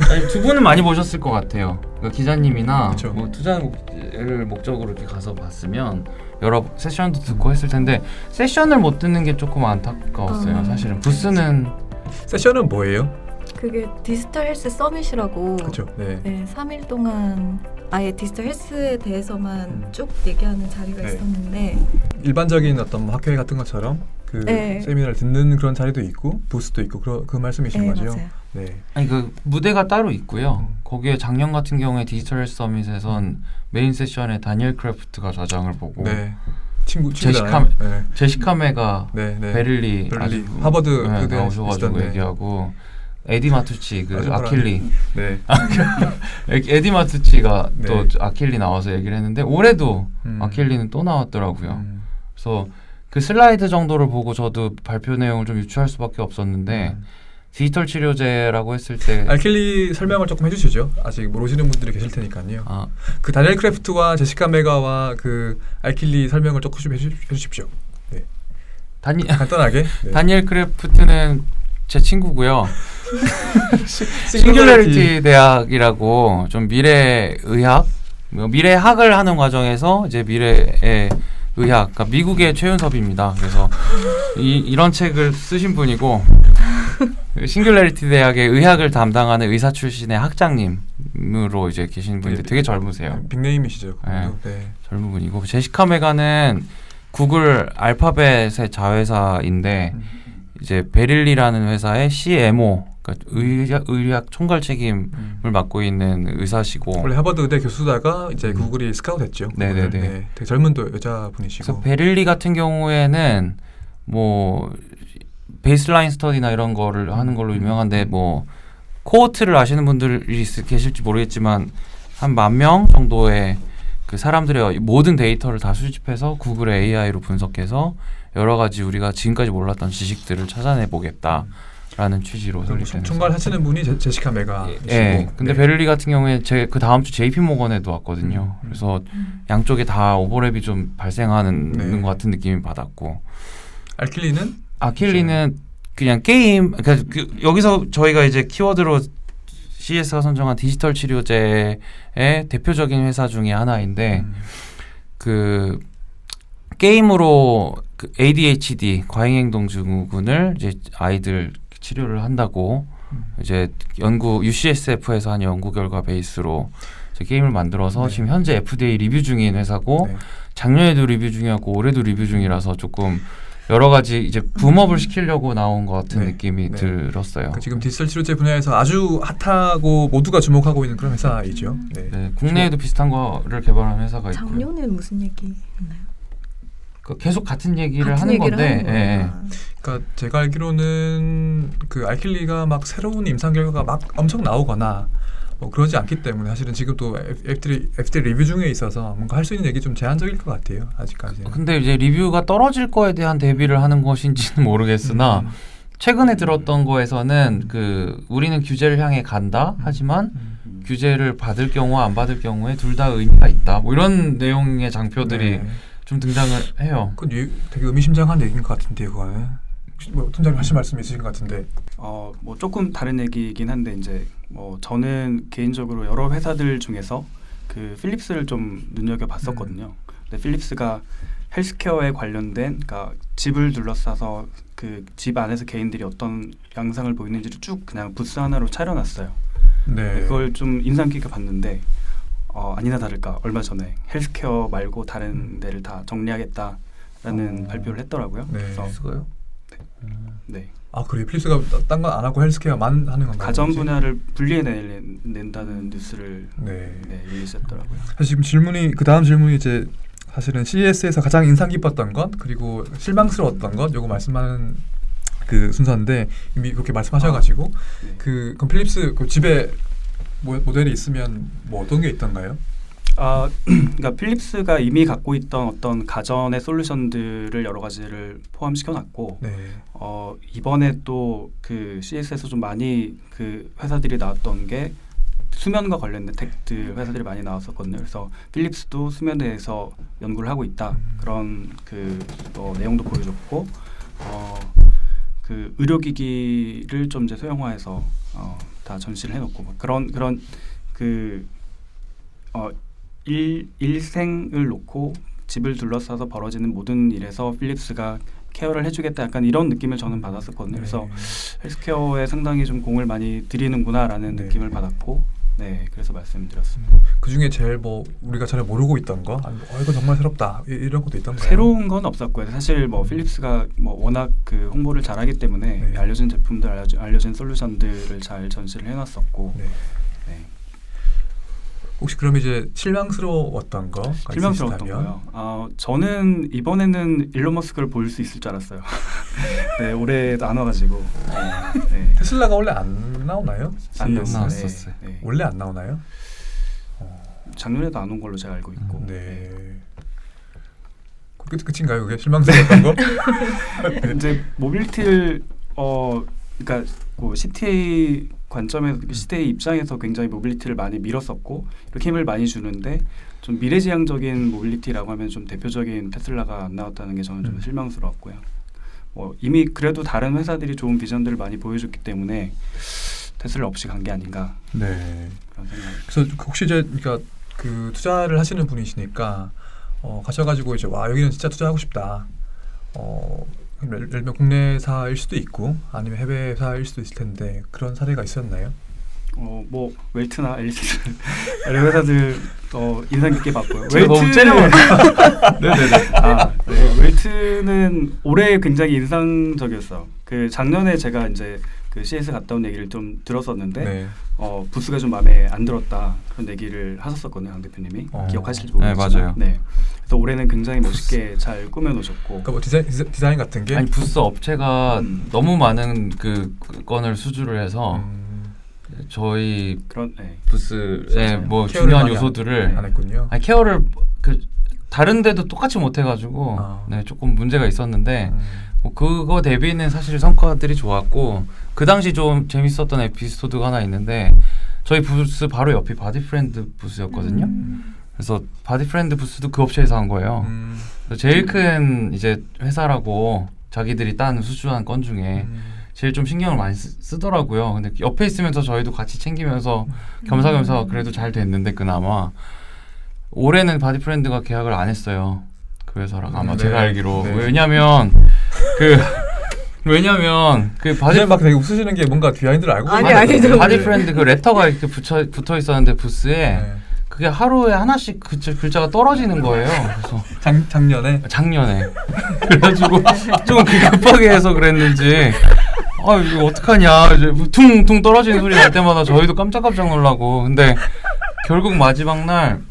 아니, 두 분은 많이 보셨을 것 같아요. 그러니까 기자님이나 그쵸. 뭐 투자를 목적으로 이렇게 가서 봤으면 여러 세션도 듣고 했을 텐데 세션을 못 듣는 게 조금 안타까웠어요. 사실은 부스는 세션은 뭐예요? 그게 디지털 헬스 서밋이라고 그렇죠. 네. 네, 3일 동안 아예 디지털 헬스에 대해서만 쭉 얘기하는 자리가 네. 있었는데 일반적인 어떤 뭐 학회 같은 것처럼 그 네. 세미나를 듣는 그런 자리도 있고 부스도 있고 그 말씀이신 네, 거죠? 맞아요. 네. 아니 그 무대가 따로 있고요. 음. 거기에 작년 같은 경우에 디지털 서밋에선 메인 세션에 다니엘 크래프트가 좌장을 보고 네. 친구잖아요. 제시카 메가 네. 베를리 베를리 하버드 네, 그대 나오셔가지고 있었던데. 얘기하고 에디 마투치 그 아주 아킬리 네. 에디 마투치가 네. 또 아킬리 나와서 얘기를 했는데 올해도 음. 아킬리는 또 나왔더라고요. 음. 그래서 그 슬라이드 정도를 보고 저도 발표 내용을 좀 유추할 수밖에 없었는데 디지털 치료제라고 했을 때 알킬리 설명을 조금 해주시죠. 아직 모르시는 분들이 계실 테니까요. 아, 그 다니엘 크래프트와 제시카 메가와 그 알킬리 설명을 조금 좀 해주십시오. 네. 간단하게. 네. 다니엘 크래프트는 제 친구고요. 싱귤레리티 대학이라고 좀 미래의학, 미래학을 하는 과정에서 이제 미래의 의학, 그러니까 미국의 최윤섭입니다. 그래서 이런 책을 쓰신 분이고 싱귤레리티 대학의 의학을 담당하는 의사 출신의 학장님으로 이제 계신 분인데 되게 젊으세요. 빅네임이시죠. 네. 네. 젊은 분이고 제시카 메가는 구글 알파벳의 자회사인데 이제 베릴리라는 회사의 CMO, 그러니까 의학 총괄 책임을 맡고 있는 의사시고 원래 하버드 의대 교수다가 이제 구글이 스카우트했죠. 네네네. 네. 되게 젊은 또 여자분이시고. 그래서 베릴리 같은 경우에는 뭐 베이스라인 스터디나 이런 거를 하는 걸로 유명한데 뭐 코호트를 아시는 분들이 계실지 모르겠지만 한 10,000명 정도의 그 사람들의 모든 데이터를 다 수집해서 구글의 AI로 분석해서 여러 가지 우리가 지금까지 몰랐던 지식들을 찾아내 보겠다라는 취지로 설립된 총괄하시는 분이 제시카 메가이시고. 네. 근데 네. 베를리 같은 경우에 그 다음 주 JP 모건에도 왔거든요. 그래서 양쪽에 다 오버랩이 좀 발생하는 것 같은 느낌이 받았고. 알킬리는? 아킬리는 그냥 게임. 그러니까 여기서 저희가 이제 키워드로 CS가 선정한 디지털 치료제의 대표적인 회사 중에 하나인데 그 게임으로 그 ADHD 과잉행동 증후군을 이제 아이들 치료를 한다고 이제 UCSF에서 한 연구 결과 베이스로 이제 게임을 만들어서 지금 현재 FDA 리뷰 중인 회사고 작년에도 리뷰 중이었고 올해도 리뷰 중이라서 조금 여러 가지 이제 붐업을 시키려고 나온 것 같은 느낌이 들었어요. 그러니까 지금 디지털 치료제 분야에서 아주 핫하고 모두가 주목하고 있는 그런 회사이죠. 네, 국내에도 비슷한 거를 개발한 회사가 있고요. 작년에는 무슨 얘기 했나요? 계속 같은 얘기를 같은 하는 얘기를 건데. 하는 그러니까 제가 알기로는 그 알킬리가 막 새로운 임상 결과가 막 엄청 나오거나 뭐 그러지 않기 때문에 사실은 지금 또 FDA 리뷰 중에 있어서 뭔가 할 수 있는 얘기 좀 제한적일 것 같아요. 아직까지는. 근데 이제 리뷰가 떨어질 거에 대한 대비를 하는 것인지는 모르겠으나 최근에 들었던 거에서는 그 우리는 규제를 향해 간다 하지만 규제를 받을 경우와 안 받을 경우에 둘 다 의미가 있다. 뭐 이런 내용의 장표들이 좀 등장을 해요. 그건 되게 의미심장한 얘기인 것 같은데요, 그거는. 뭐 팀장님 하실 말씀 있으신 것 같은데. 뭐 조금 다른 얘기이긴 한데 이제 뭐 저는 개인적으로 여러 회사들 중에서 그 필립스를 좀 눈여겨 봤었거든요. 근데 필립스가 헬스케어에 관련된, 그러니까 집을 둘러싸서 그 집 안에서 개인들이 어떤 양상을 보이는지를 쭉 그냥 부스 하나로 차려놨어요. 네. 그걸 좀 인상 깊게 봤는데 아니나 다를까 얼마 전에 헬스케어 말고 다른 데를 다 정리하겠다라는 발표를 했더라고요. 네. 그래서 그거요? 네. 아 그래 필립스가 딴 건 안 하고 헬스케어만 하는 건가요? 가전 분야를 분리해낸다는 뉴스를 릴리즈했더라고요. 사실 지금 질문이 그 다음 질문이 이제 사실은 CES에서 가장 인상 깊었던 것 그리고 실망스러웠던 것 요거 말씀하는 그 순서인데 이미 그렇게 말씀하셔가지고 그럼 필립스 그 집에 모델이 있으면 뭐 어떤 게 있던가요? 그러니까 필립스가 이미 갖고 있던 어떤 가전의 솔루션들을 여러 가지를 포함시켜놨고 이번에 또 그 CS에서 좀 많이 그 회사들이 나왔던 게 수면과 관련된 텍들 회사들이 많이 나왔었거든요. 그래서 필립스도 수면에 대해서 연구를 하고 있다 그런 그 내용도 보여줬고 그 의료기기를 좀 이제 소형화해서 다 전시를 해놓고 뭐 그런 그 일생을 놓고 집을 둘러싸서 벌어지는 모든 일에서 필립스가 케어를 해주겠다 약간 이런 느낌을 저는 받았었거든요. 그래서 헬스케어에 상당히 좀 공을 많이 들이는구나라는 느낌을 받았고 그래서 말씀드렸습니다. 그 중에 제일 뭐 우리가 전혀 모르고 있던 거, 아니면 이거 정말 새롭다 이런 것도 있던가요? 새로운 건 없었고요. 사실 뭐 필립스가 뭐 워낙 그 홍보를 잘하기 때문에 알려진 제품들, 알려진 솔루션들을 잘 전시를 해놨었고. 혹시 그럼 이제 실망스러웠던 거? 실망스러웠던 거요. 저는 이번에는 일론 머스크를 볼 수 있을 줄 알았어요. 네, 올해 안 와가지고. 테슬라가 원래 안 나오나요? 안 나왔었어요. 원래 안 나오나요? 작년에도 안 온 걸로 제가 알고 있고. 끝인가요? 그게 실망스러웠던 거? 이제 모빌리티를 그러니까 그 CTA 관점에서 시대의 입장에서 굉장히 모빌리티를 많이 밀었었고 이렇게 힘을 많이 주는데 좀 미래지향적인 모빌리티라고 하면 좀 대표적인 테슬라가 안 나왔다는 게 저는 좀 실망스러웠고요. 이미 그래도 다른 회사들이 좋은 비전들을 많이 보여줬기 때문에 테슬라 없이 간 게 아닌가. 그런 생각. 그래서 혹시 이제 그러니까 그 투자를 하시는 분이시니까 가셔가지고 이제 와 여기는 진짜 투자하고 싶다. 예를 들면 국내사일 수도 있고 아니면 해외사일 수도 있을 텐데 그런 사례가 있었나요? 뭐 웰트나 엘리스 이런 회사들 인상 깊게 봤고요. 너무 째려봤다. 네네네. 웰트는 올해 굉장히 인상적이었어요. 그 작년에 제가 이제 그 CS 갔다 온 얘기를 좀 들었었는데 부스가 좀 마음에 안 들었다 그런 얘기를 하셨었거든요, 강 대표님이. 기억하실지 모르겠지만. 네, 맞아요. 그래서 올해는 굉장히 멋있게 잘 꾸며놓으셨고. 그러니까 뭐 디자인 같은 게? 아니 부스 업체가 너무 많은 그 건을 수주를 해서 저희 그런 부스의 뭐 중요한 요소들을 안 했군요. 아니, 케어를 그 다른 데도 똑같이 못 해가지고 조금 문제가 있었는데 뭐 그거 대비는 사실 성과들이 좋았고 그 당시 좀 재밌었던 에피소드가 하나 있는데 저희 부스 바로 옆이 바디프렌드 부스였거든요. 그래서 바디프렌드 부스도 그 업체에서 한 거예요. 제일 큰 이제 회사라고 자기들이 딴 수주한 건 중에 제일 좀 신경을 많이 쓰더라고요. 근데 옆에 있으면서 저희도 같이 챙기면서 겸사겸사 그래도 잘 됐는데 그나마 올해는 바디프렌드가 계약을 안 했어요. 그 회사랑 아마 제가 알기로. 왜냐면 그 바디 막 되게 웃으시는 게 뭔가 비하인드를 알고 아니 바디프렌드 그 레터가 이렇게 붙어 있었는데 부스에 그게 하루에 하나씩 글자가 떨어지는 거예요. 그래서 작년에 그래가지고 조금 급하게 해서 그랬는지 이거 어떡하냐 이제 퉁퉁 떨어지는 소리 날 때마다 저희도 깜짝깜짝 놀라고. 근데 결국 마지막 날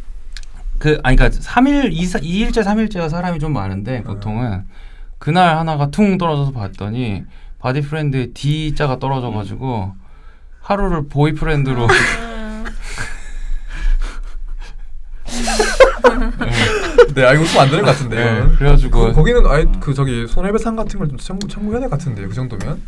그러니까 2일째 3일째가 사람이 좀 많은데 보통은 그날 하나가 퉁 떨어져서 봤더니 바디프렌드의 D자가 떨어져가지고 하루를 보이프렌드로 네, 이거 웃으면 안 되는 것 같은데요. 그래가지고 거기는 아예 그 저기 손해배상 같은 걸 좀 청구해야 될 것 같은데요. 그 정도면.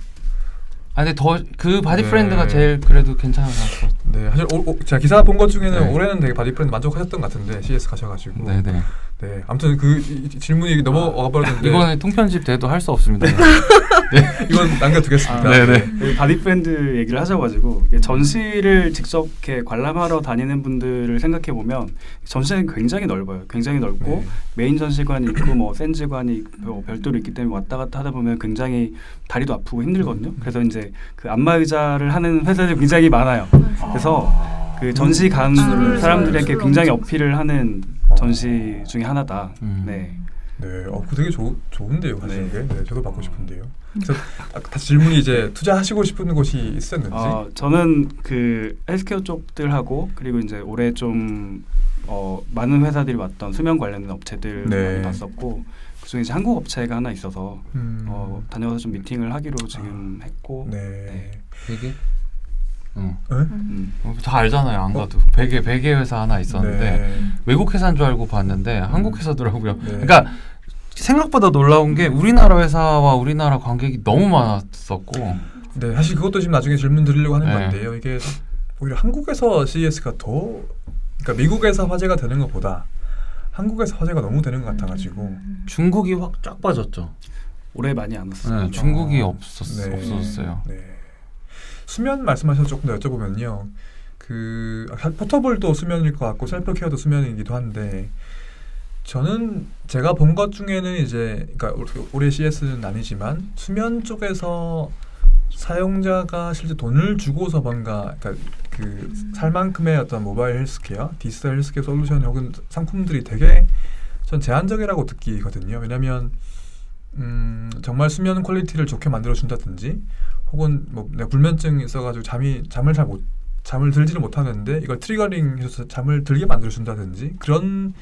근데 그 바디프렌드가 제일 그래도 괜찮았어. 네, 사실 제가 기사 본 것 중에는 올해는 되게 바디프렌드 만족하셨던 것 같은데 CS 가셔가지고. 네네. 네, 아무튼 그 질문이 넘어가 버렸는데 이거는 통편집 돼도 할 수 없습니다. 네, 이건 남겨두겠습니다. 네네. 바디프렌드 얘기를 하셔가지고 전시를 직접 이렇게 관람하러 다니는 분들을 생각해 보면 전시는 굉장히 넓어요. 굉장히 넓고 메인 전시관이 있고 뭐 센지관이 별도로 있기 때문에 왔다 갔다 하다 보면 굉장히 다리도 아프고 힘들거든요. 그래서 이제 그 안마 의자를 하는 회사들이 굉장히 많아요. 그래서 그 전시 간 사람들에게 굉장히 어필을 하는 전시 중에 하나다. 네. 그 되게 좋은데요, 사실 이게. 네, 저도 받고 싶은데요. 그래서 다시 질문이 이제 투자하시고 싶은 곳이 있었는지. 저는 그 헬스케어 쪽들하고 그리고 이제 올해 좀 많은 회사들이 왔던 수면 관련된 업체들 많이 봤었고 그중에 이제 한국 업체가 하나 있어서 다녀와서 좀 미팅을 하기로 지금 했고. 베개? 다 알잖아요. 안 가도 베개 회사 하나 있었는데 외국 회사인 줄 알고 봤는데 한국 회사더라고요. 그러니까 생각보다 놀라운 게 우리나라 회사와 우리나라 관객이 너무 많았었고. 네, 사실 그것도 지금 나중에 질문 드리려고 하는 건데요. 이게 오히려 한국에서 CES가 그러니까 미국에서 화제가 되는 것보다 한국에서 화제가 너무 되는 것 같아가지고. 중국이 확 쫙 빠졌죠. 올해 많이 안 왔어요. 중국이 없었어요. 네. 수면 말씀하셔서 조금 더 여쭤보면요. 그 포터블도 수면일 것 같고 셀프 케어도 수면이기도 한데 저는 제가 본 것 중에는 이제 그러니까 올해 CS는 아니지만 수면 쪽에서 사용자가 실제 돈을 주고서 뭔가 그러니까 그 살 만큼의 어떤 모바일 헬스케어, 디지털 헬스케어 솔루션 혹은 상품들이 되게 전 제한적이라고 느끼거든요. 왜냐하면 정말 수면 퀄리티를 좋게 만들어 준다든지 혹은 뭐 내가 불면증이 있어가지고 잠을 들지를 못하는데 이걸 트리거링해서 잠을 들게 만들어 준다든지 그런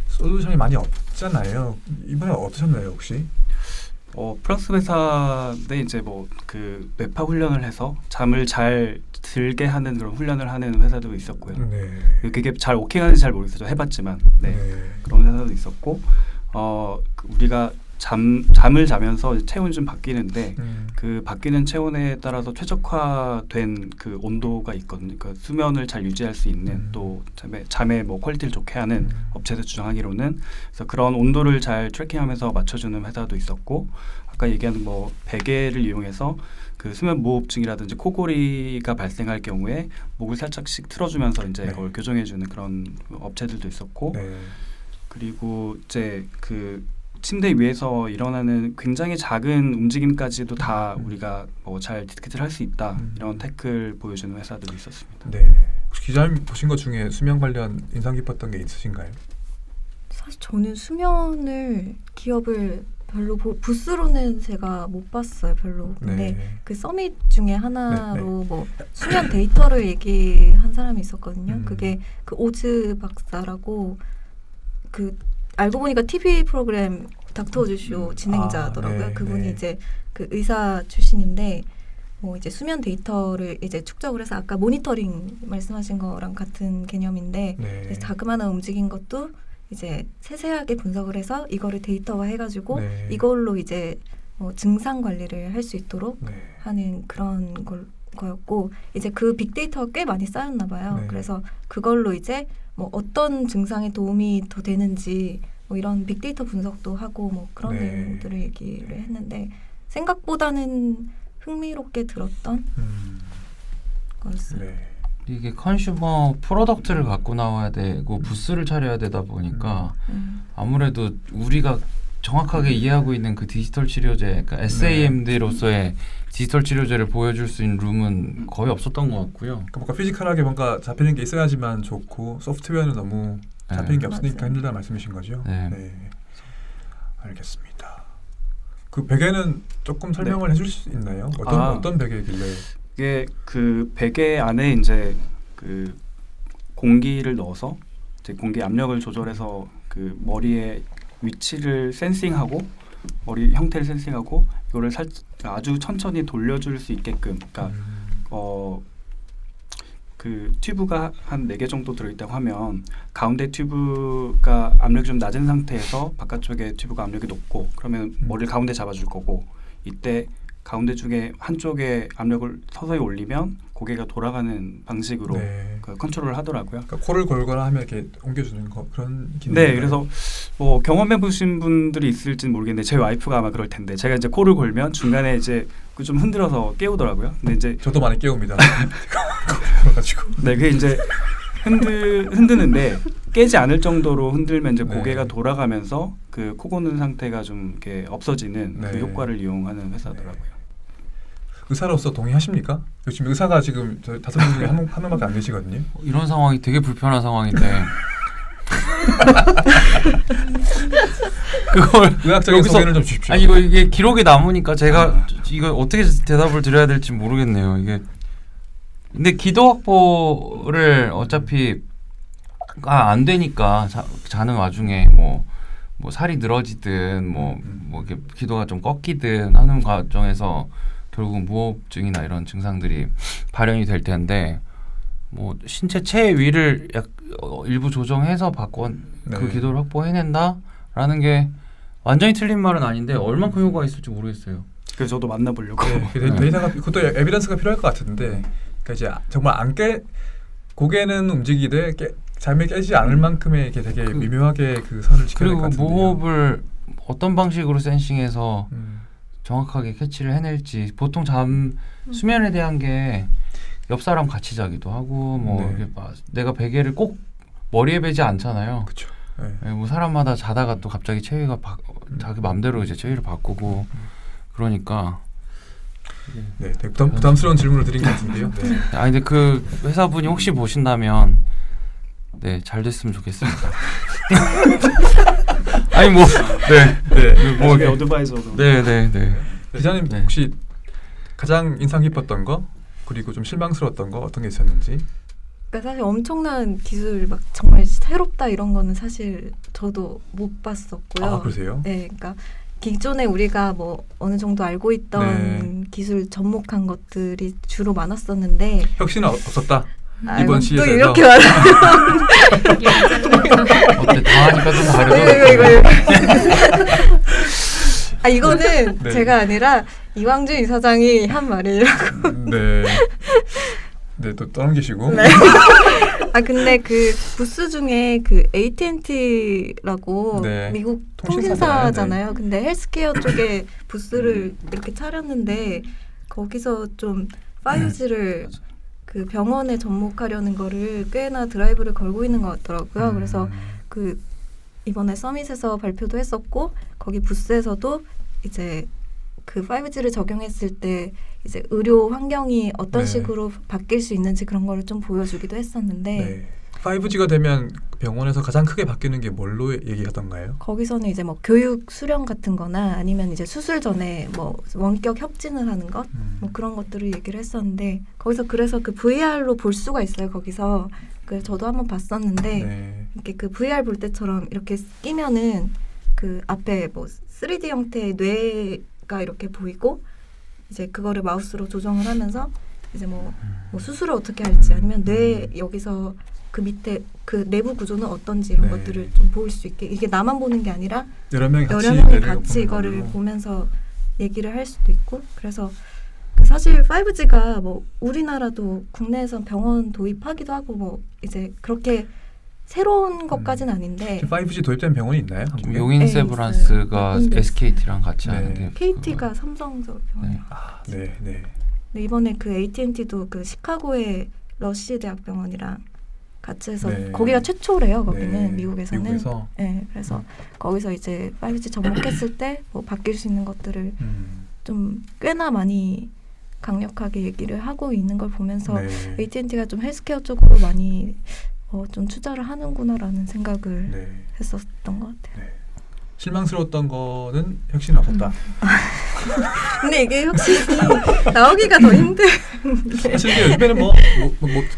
솔루션이 많이 없잖아요. 이번에 어떠셨나요 혹시? 플러스 회사에 이제 뭐 그 뇌파 훈련을 해서 잠을 잘 들게 하는 그런 훈련을 하는 회사도 있었고요. 네. 그게 잘 오킹하는지 잘 모르겠어요. 해봤지만 네. 그런 회사도 있었고 우리가 잠을 자면서 체온이 좀 바뀌는데 그 바뀌는 체온에 따라서 최적화된 그 온도가 있거든요. 그러니까 수면을 잘 유지할 수 있는 또 잠의 뭐 퀄리티를 좋게 하는 업체에서 주장하기로는 그래서 그런 온도를 잘 트래킹하면서 맞춰주는 회사도 있었고 아까 얘기한 뭐 베개를 이용해서 그 수면 무호흡증이라든지 코골이가 발생할 경우에 목을 살짝씩 틀어주면서 이제 네. 그걸 교정해주는 그런 업체들도 있었고 네. 그리고 이제 그 침대 위에서 일어나는 굉장히 작은 움직임까지도 다 우리가 뭐 잘 디텍트를 할 수 있다 이런 태클 보여주는 회사들이 있었습니다. 네. 혹시 기자님 보신 것 중에 수면 관련 인상 깊었던 게 있으신가요? 사실 저는 수면을 기업을 별로 부스로는 제가 못 봤어요. 별로. 근데 네. 그 서밋 중에 하나로 네. 뭐 수면 데이터를 얘기한 사람이 있었거든요. 그게 그 오즈 박사라고 그 알고 보니까 TV 프로그램 닥터 오즈 쇼 진행자더라고요. 네, 그분이 네. 이제 그 의사 출신인데 뭐 이제 수면 데이터를 이제 축적을 해서 아까 모니터링 말씀하신 거랑 같은 개념인데 네. 자그마한 움직인 것도 이제 세세하게 분석을 해서 이거를 데이터화 해가지고 네. 이걸로 이제 증상 관리를 할 수 있도록 네. 하는 그런 거였고 이제 그 빅데이터가 꽤 많이 쌓였나 봐요. 네. 그래서 그걸로 이제 뭐 어떤 증상에 도움이 더 되는지 뭐 이런 빅데이터 분석도 하고 뭐 그런 네. 내용들을 얘기를 했는데 생각보다는 흥미롭게 들었던 거였어요. 네. 이게 컨슈머 프로덕트를 갖고 나와야 되고 부스를 차려야 되다 보니까 아무래도 우리가 정확하게 이해하고 있는 그 디지털 치료제, 그러니까 SAMD로서의 디지털 치료제를 보여줄 수 있는 룸은 거의 없었던 것 같고요. 그러니까 뭔가 피지컬하게 뭔가 잡히는 게 있어야지만 좋고 소프트웨어는 너무 잡히는 게 없으니까 맞아요. 힘들다는 말씀이신 거죠? 네. 알겠습니다. 그 베개는 조금 설명을 해줄 수 있나요? 어떤 베개길래? 이게 그 베개 안에 이제 그 공기를 넣어서 이제 공기 압력을 조절해서 그 머리의 위치를 센싱하고 머리 형태를 센싱하고 이거를 아주 천천히 돌려줄 수 있게끔 그러니까 그 튜브가 한 4개 정도 들어있다고 하면 가운데 튜브가 압력이 좀 낮은 상태에서 바깥쪽에 튜브가 압력이 높고 그러면 머리를 가운데 잡아줄 거고 이때 가운데 중에 한쪽에 압력을 서서히 올리면 고개가 돌아가는 방식으로 그 컨트롤을 하더라고요. 그러니까 코를 골거나 하면 이렇게 옮겨주는 거 그런 기능. 네, 그래서 뭐 경험해 보신 분들이 있을지는 모르겠는데 제 와이프가 아마 그럴 텐데 제가 이제 코를 골면 중간에 이제 좀 흔들어서 깨우더라고요. 근데 이제 저도 많이 깨웁니다. 그래가지고. 네, 그게 이제 흔드는데 깨지 않을 정도로 흔들면 이제 네. 고개가 돌아가면서 그 코 고는 상태가 좀 이렇게 없어지는 네. 그 효과를 이용하는 회사더라고요. 의사로서 동의하십니까? 지금 의사가 지금 저 5명 중에 한 명밖에 안 계시거든요. 이런 상황이 되게 불편한 상황인데 그걸 의학적인 여기서- 소개를 좀 주십시오. 아니 이게 기록에 남으니까 제가 이거 어떻게 대답을 드려야 될지 모르겠네요. 이게 근데 기도 확보를 어차피 안 되니까 자는 와중에 뭐 살이 늘어지든 뭐 이렇게 기도가 좀 꺾이든 하는 과정에서 결국은 무호흡증이나 이런 증상들이 발현이 될 텐데 뭐 신체 체위를 일부 조정해서 그 기도를 확보해낸다라는 게 완전히 틀린 말은 아닌데 얼만큼 효과가 있을지 모르겠어요. 그래서 저도 만나보려고. 네, 데이터가 그것도 에비던스가 필요할 것 같은데, 그러니까 이제 정말 고개는 움직이되 잠이 깨지 않을 만큼의 이렇게 되게 미묘하게 그 선을 지켜야 될 것 그리고 같은데요. 무호흡을 어떤 방식으로 센싱해서 정확하게 캐치를 해낼지. 보통 잠 수면에 대한 게 옆 사람 같이 자기도 하고 뭐 네. 이렇게 막 내가 베개를 꼭 머리에 베지 않잖아요. 그렇죠. 네. 예, 뭐 사람마다 자다가 또 갑자기 체위가 자기 맘대로 이제 체위를 바꾸고 그러니까. 네, 되게 부담스러운 질문을 드린 것 같은데요. 네. 아 근데 그 회사분이 혹시 보신다면 네, 잘 됐으면 좋겠습니다. 아니 뭐 네. 뭐 나중에 어드바이저로. 네. 기자님 네. 혹시 가장 인상 깊었던 거 그리고 좀 실망스러웠던 거 어떤 게 있었는지? 그러니까 사실 엄청난 기술 막 정말 새롭다 이런 거는 사실 저도 못 봤었고요. 아, 그러세요? 네, 그러니까 기존에 우리가 뭐 어느 정도 알고 있던 네. 기술 접목한 것들이 주로 많았었는데 혁신은 없었다. 아, 이번 또 시에서 이렇게 말하면 어때 다 하니까 좀 다르죠? 이거. 아 이거는 네. 제가 아니라 이광준 이사장이 한 말이라고. 네. 네, 또 떠넘기시고. 네. 아 근데 그 부스 중에 그 AT&T라고 네. 미국 통신사잖아요. 통신사잖아요. 근데 헬스케어 쪽에 부스를 이렇게 차렸는데 거기서 좀 5G를 그 병원에 접목하려는 거를 꽤나 드라이브를 걸고 있는 것 같더라고요. 그래서 그 이번에 서밋에서 발표도 했었고 거기 부스에서도 이제 그 5G를 적용했을 때 이제 의료 환경이 어떤 네. 식으로 바뀔 수 있는지 그런 거를 좀 보여주기도 했었는데 네. 5G가 되면 병원에서 가장 크게 바뀌는 게 뭘로 얘기하던가요? 거기서는 이제 뭐 교육 수련 같은 거나 아니면 이제 수술 전에 뭐 원격 협진을 하는 것 뭐 그런 것들을 얘기를 했었는데 거기서 그래서 그 VR로 볼 수가 있어요. 거기서 그 저도 한번 봤었는데 네. 이렇게 그 VR 볼 때처럼 이렇게 끼면은 그 앞에 뭐 3D 형태의 뇌가 이렇게 보이고 이제 그거를 마우스로 조정을 하면서 이제 뭐 수술을 어떻게 할지 아니면 뇌 여기서 그 밑에 그 내부 구조는 어떤지 이런 네. 것들을 좀 보일 수 있게 이게 나만 보는 게 아니라 여러 명이 같이 여러 명이 내려가 같이 보는 이거를 걸로. 보면서 얘기를 할 수도 있고 그래서 그 사실 5G가 뭐 우리나라도 국내에서 병원 도입하기도 하고 뭐 이제 그렇게 새로운 것까지는 아닌데 지금 5G 도입된 병원이 있나요? 한국에? 용인세브란스가 있어요. SKT랑 같이 네. 하는데 KT가 삼성적 병원이에요. 네. 아, 네, 네. 근데 이번에 그 AT&T도 그 시카고의 러시 대학병원이랑 같이 해서 네. 거기가 최초래요. 거기는 네. 미국에서는. 미국에서 네, 그래서 거기서 이제 5G 접목했을 때 뭐 바뀔 수 있는 것들을 좀 꽤나 많이 강력하게 얘기를 하고 있는 걸 보면서 네. AT&T가 좀 헬스케어 쪽으로 많이 좀 투자를 하는구나라는 생각을 네. 했었던 것 같아요. 네. 실망스러웠던 거는 혁신은 없었다. 근데 이게 혁신이 나오기가 더 힘든. 사실 이게 요즘에는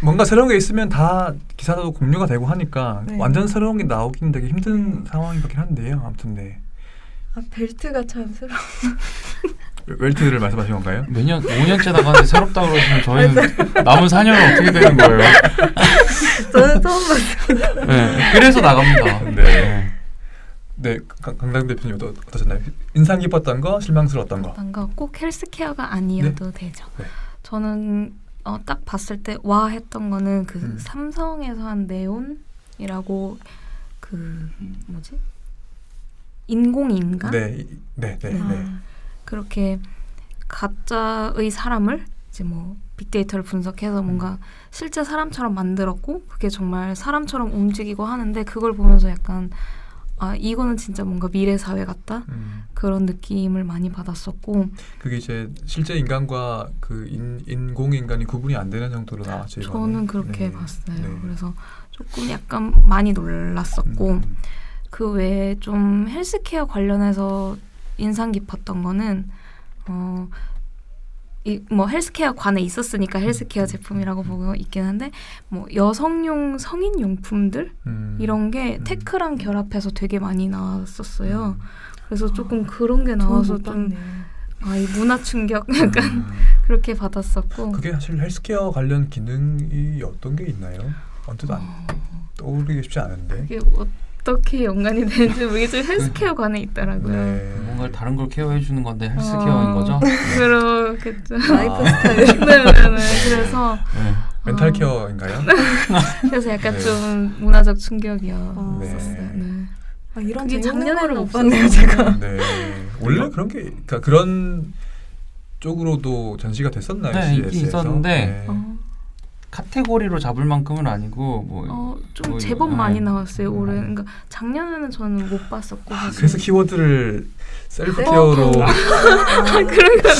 뭔가 새로운 게 있으면 다 기사도 공유가 되고 하니까 네. 완전 새로운 게 나오기는 되게 힘든 상황이긴 한데요. 아무튼 네. 아, 벨트가 참 새로워. 웰트를 말씀하신 건가요? 매년 5년째 나가는데 새롭다고 그러시면 저희는 남은 4년은 어떻게 되는 거예요? 저는 처음 봤어요. 네, 그래서 나갑니다. 네. 네, 강당 대표님 어떠셨나요? 인상 깊었던 거, 실망스러웠던 거. 어떤 거 꼭 헬스케어가 아니어도 되죠. 네. 저는 딱 봤을 때 와 했던 거는 그 음. 삼성에서 한 네온이라고 그 뭐지? 인공인간? 네, 네, 네, 네. 그렇게 가짜의 사람을 이제 뭐 빅데이터를 분석해서 뭔가 실제 사람처럼 만들었고 그게 정말 사람처럼 움직이고 하는데 그걸 보면서 약간 아 이거는 진짜 뭔가 미래 사회 같다 그런 느낌을 많이 받았었고 그게 이제 실제 인간과 그 인공인간이 구분이 안 되는 정도로 나왔죠. 이거는. 저는 그렇게 네. 봤어요. 네. 그래서 조금 약간 많이 놀랐었고 그 외에 좀 헬스케어 관련해서 인상 깊었던 거는 뭐 헬스케어 관에 있었으니까 헬스케어 제품이라고 보고 있긴 한데 뭐 여성용 성인 용품들 이런 게 테크랑 결합해서 되게 많이 나왔었어요. 그래서 조금 그런 게 나와서 좀 이 문화 충격 약간 그렇게 받았었고 그게 사실 헬스케어 관련 기능이 어떤 게 있나요? 언뜻 떠오르기 쉽지 않은데. 그게 어떻게 연관이 되는지 모르겠지만 헬스케어 관에 있더라고요. 네. 뭔가 다른 걸 케어해 주는 건데 헬스케어인 거죠? 그렇겠죠. 라이프 스타일. 네네네. 그래서 네. 멘탈 케어인가요? 그래서 약간 네. 좀 문화적 충격이었어요. 네. 네. 아, 이런 그게 재밌는 작년에는 거를 못 봤네요, 없었어요. 제가. 네. 원래 그런 게 그러니까 그런 쪽으로도 전시가 됐었나요? 네, 있긴 CES에서? 있었는데 네. 카테고리로 잡을 만큼은 아니고 좀 뭐 제법 이거, 많이 네. 나왔어요 올해. 그러니까 작년에는 저는 못 봤었고. 사실. 그래서 키워드를 셀프 케어로 그런 건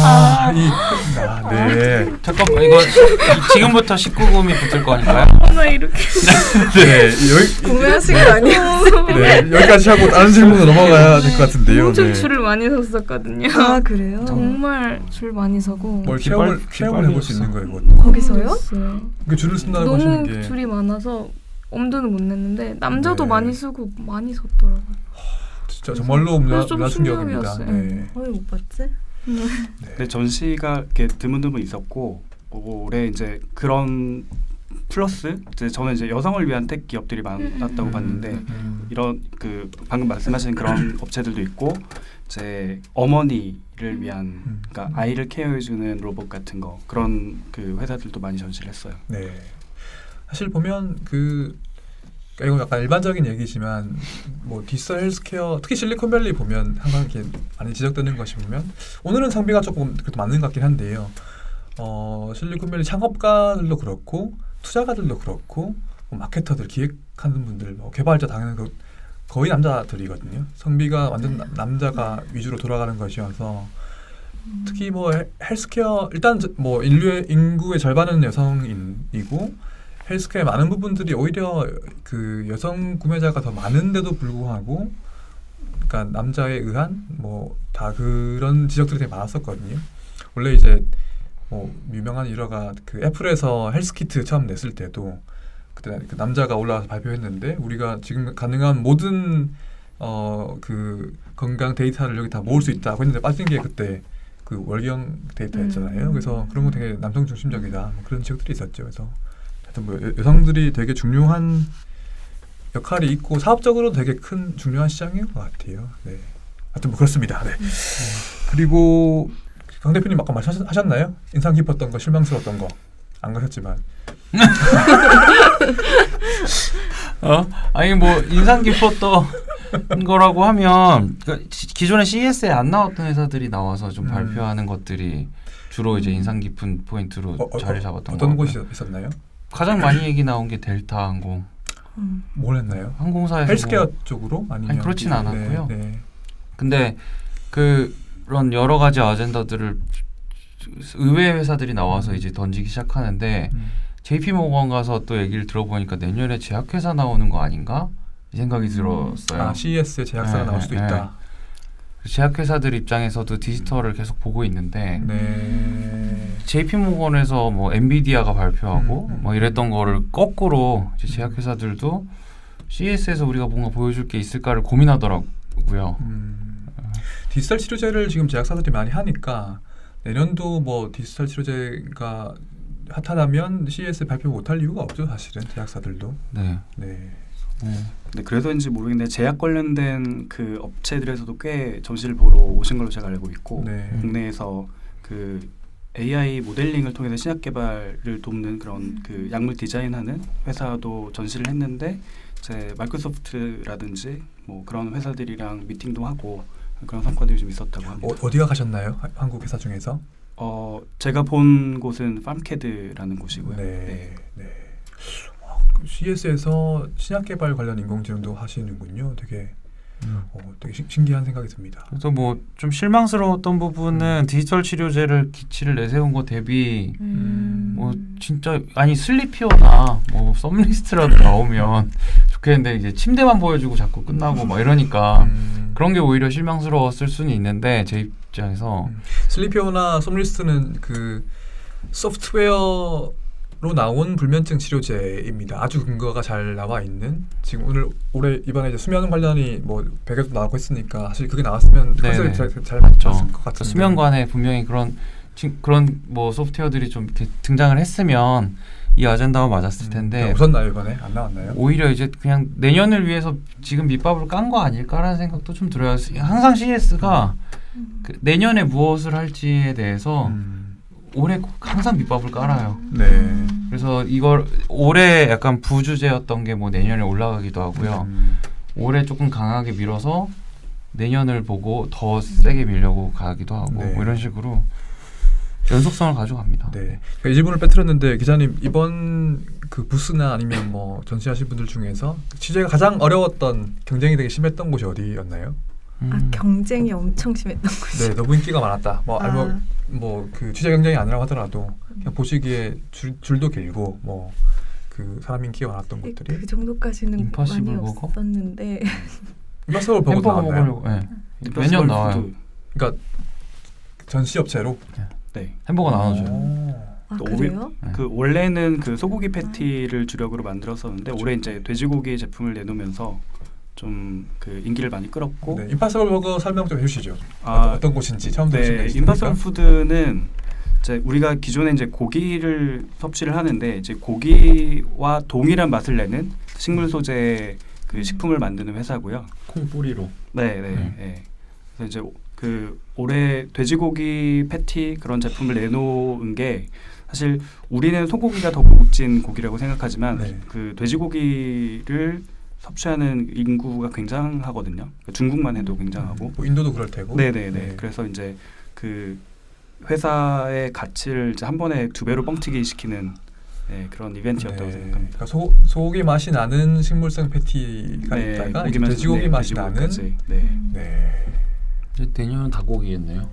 아니었는데. 네. 잠깐만 이거 지금부터 19금이 붙을 거니까요. 나 이렇게. 네. 여기 구매하신 거 아니에요? 네, 여기까지 하고 다른 질문으로 넘어가야 될 것 같은데요. 엄청 네. 줄을 많이 섰었거든요. 아 그래요? 정말 줄 많이 서고. 뭘 기빨- 체험을 해볼 수 있는 거예요. 이것도. 거기서요? 모르겠어요. 그 줄을 쓴다고 하시는 너무 게 줄이 많아서 엄두는 못 냈는데 남자도 네. 많이 쓰고 많이 섰더라고요. 진짜 정말로 그래서 좀 문화 충격입니다. 충격이었어요. 네. 왜 못 봤지? 근데 전시가 이렇게 드문드문 있었고 올해 이제 그런 플러스 이제 저는 이제 여성을 위한 텍 기업들이 많았다고 봤는데 이런 그 방금 말씀하신 그런 업체들도 있고 이제 어머니를 위한 그러니까 아이를 케어해주는 로봇 같은 거 그런 그 회사들도 많이 전시를 했어요. 네. 사실 보면 이거 약간 일반적인 얘기지만 뭐 디지털 헬스케어 특히 실리콘밸리 보면 항상 이렇게 많이 지적되는 것이 보면 오늘은 상비가 조금 그래도 맞는 것 같긴 한데요. 실리콘밸리 창업가들도 그렇고 투자가들도 그렇고 뭐 마케터들 기획하는 분들 뭐 개발자 당연히 거의 남자들이거든요. 성비가 완전 남자가 위주로 돌아가는 것이어서 특히 뭐 헬스케어 일단 뭐 인구의 절반은 여성이고 헬스케어의 많은 부분들이 오히려 그 여성 구매자가 더 많은데도 불구하고 그러니까 남자에 의한 뭐 다 그런 지적들이 되게 많았었거든요. 원래 이제 뭐 유명한 일화가 그 애플에서 헬스키트 처음 냈을 때도 그때 그 남자가 올라와서 발표했는데 우리가 지금 가능한 모든 그 건강 데이터를 여기 다 모을 수 있다고 했는데 빠진 게 그때 그 월경 데이터였잖아요. 그래서 그런 거 되게 남성 중심적이다 뭐 그런 지적들이 있었죠. 그래서 하여튼 뭐 여성들이 되게 중요한 역할이 있고 사업적으로 되게 큰 중요한 시장인 것 같아요. 네. 하여튼 뭐 그렇습니다. 네. 그리고 강 대표님 아까 말씀하셨나요? 인상 깊었던 거, 실망스러웠던 거 안 가셨지만. 아니 뭐 인상 깊었던 거라고 하면 그러니까 기존에 CES에 안 나왔던 회사들이 나와서 좀 발표하는 것들이 주로 이제 인상 깊은 포인트로 자리 잡았던 거. 어떤 곳이 있었나요? 가장 많이 얘기 나온 게 델타 항공. 뭘 했나요? 항공사에서 헬스케어 뭐, 쪽으로 아니면 아니 그렇진 않았고요. 네. 근데 그런 여러 가지 아젠다들을 의외의 회사들이 나와서 이제 던지기 시작하는데 JP 모건 가서 또 얘기를 들어보니까 내년에 제약회사 나오는 거 아닌가? 이 생각이 들었어요. 아, CES에 제약사가 나올 수도 있다. 제약회사들 입장에서도 디지털을 계속 보고 있는데 네. JP 모건에서 뭐 엔비디아가 발표하고 뭐 이랬던 거를 거꾸로 이제 제약회사들도 CES에서 우리가 뭔가 보여줄 게 있을까를 고민하더라고요. 디지털 치료제를 지금 제약사들이 많이 하니까 내년도 뭐 디지털 치료제가 핫하다면 CES 발표 못할 이유가 없죠, 사실은 제약사들도. 네. 네. 근데 그래서인지 모르겠는데 제약 관련된 그 업체들에서도 꽤 전시를 보러 오신 걸로 제가 알고 있고 네. 국내에서 그 AI 모델링을 통해서 신약 개발을 돕는 그런 그 약물 디자인하는 회사도 전시를 했는데 이제 마이크로소프트라든지 뭐 그런 회사들이랑 미팅도 하고 그런 성과들이 좀 있었다고 합니다. 어디가 가셨나요? 한국 회사 중에서? 제가 본 곳은 팜캐드라는 곳이고요. 네. 네. CES에서 신약 개발 관련 인공지능도 하시는군요. 되게 되게 신기한 생각이 듭니다. 그래서 뭐 좀 실망스러웠던 부분은 디지털 치료제를 기치를 내세운 거 대비 뭐 진짜 아니 슬리피어나 뭐 썸리스트라도 나오면 좋겠는데 이제 침대만 보여주고 자꾸 끝나고 막 이러니까 그런 게 오히려 실망스러웠을 수는 있는데 제 입장에서 슬리피어나 썸리스트는 그 소프트웨어로 나온 불면증 치료제입니다. 아주 근거가 잘 나와 있는 지금 올해 이번에 이제 수면 관련이 뭐 백에도 나오고 했으니까 사실 그게 나왔으면 컨셉이 잘 맞죠. 것 같은데. 수면관에 분명히 그런 뭐 소프트웨어들이 좀 이렇게 등장을 했으면 이 아젠다와 맞았을 텐데 웃었나요 이번에? 안 나왔나요? 오히려 이제 그냥 내년을 위해서 지금 밑밥을 깐 거 아닐까라는 생각도 좀 들어요. 항상 CES가 그 내년에 무엇을 할지에 대해서 올해 항상 밑밥을 깔아요. 네. 그래서 이걸 올해 약간 부주제였던 게 뭐 내년에 올라가기도 하고요. 올해 조금 강하게 밀어서 내년을 보고 더 세게 밀려고 가기도 하고 네. 뭐 이런 식으로 연속성을 가져갑니다. 네. 그러니까 일부분을 빼뜨렸는데 기자님 이번 그 부스나 아니면 뭐 전시하신 분들 중에서 취재가 가장 어려웠던 경쟁이 되게 심했던 곳이 어디였나요? 경쟁이 엄청 심했던 거죠. 네, 너무 인기가 많았다. 뭐 아. 아니면 뭐 그 취재 경쟁이 아니라고 하더라도 그냥 보시기에 줄도 길고 뭐 그 사람 인기가 많았던 곳들이 그 정도까지는 임파서블 많이 버거? 없었는데 임파서블 버거 햄버거 나왔나요? 먹으려고 네. 임파서블 매년 나와요. 푸드. 그러니까 전시 업체로. 네. 햄버거 나눠줘요. 아 또 그래요? 네. 그 원래는 그 소고기 패티를 주력으로 만들었었는데 올해 이제 돼지고기 제품을 내놓으면서 좀 그 인기를 많이 끌었고 네, 임파서블 버거 설명 좀 해주시죠. 아, 어떤 곳인지 처음 들으신 네, 분이니까. 임파서블 푸드는 이제 우리가 기존에 이제 고기를 섭취를 하는데 이제 고기와 동일한 맛을 내는 식물 소재 그 식품을 만드는 회사고요. 콩 뿌리로. 네, 네, 네. 그래서 이제 그 올해 돼지고기 패티 그런 제품을 내놓은 게 사실 우리는 소고기가 더 고급진 고기라고 생각하지만 네. 그 돼지고기를 섭취하는 인구가 굉장하거든요. 그러니까 중국만 해도 굉장하고. 뭐 인도도 그럴 테고. 네네네. 네. 그래서 이제 그 회사의 가치를 이제 한 번에 2배로 뻥튀기 시키는 네, 그런 이벤트였다고 네. 생각합니다. 그러니까 소고기 맛이 나는 식물성 패티가 있다가 이제 돼지고기 맛이 나는. 돼지고기까지. 네. 네. 내년은 닭고기겠네요.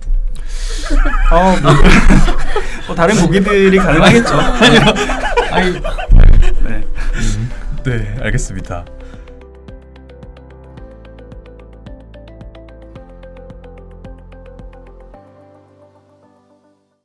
다른 고기들이 가능하겠죠. 아니 네. 네, 알겠습니다.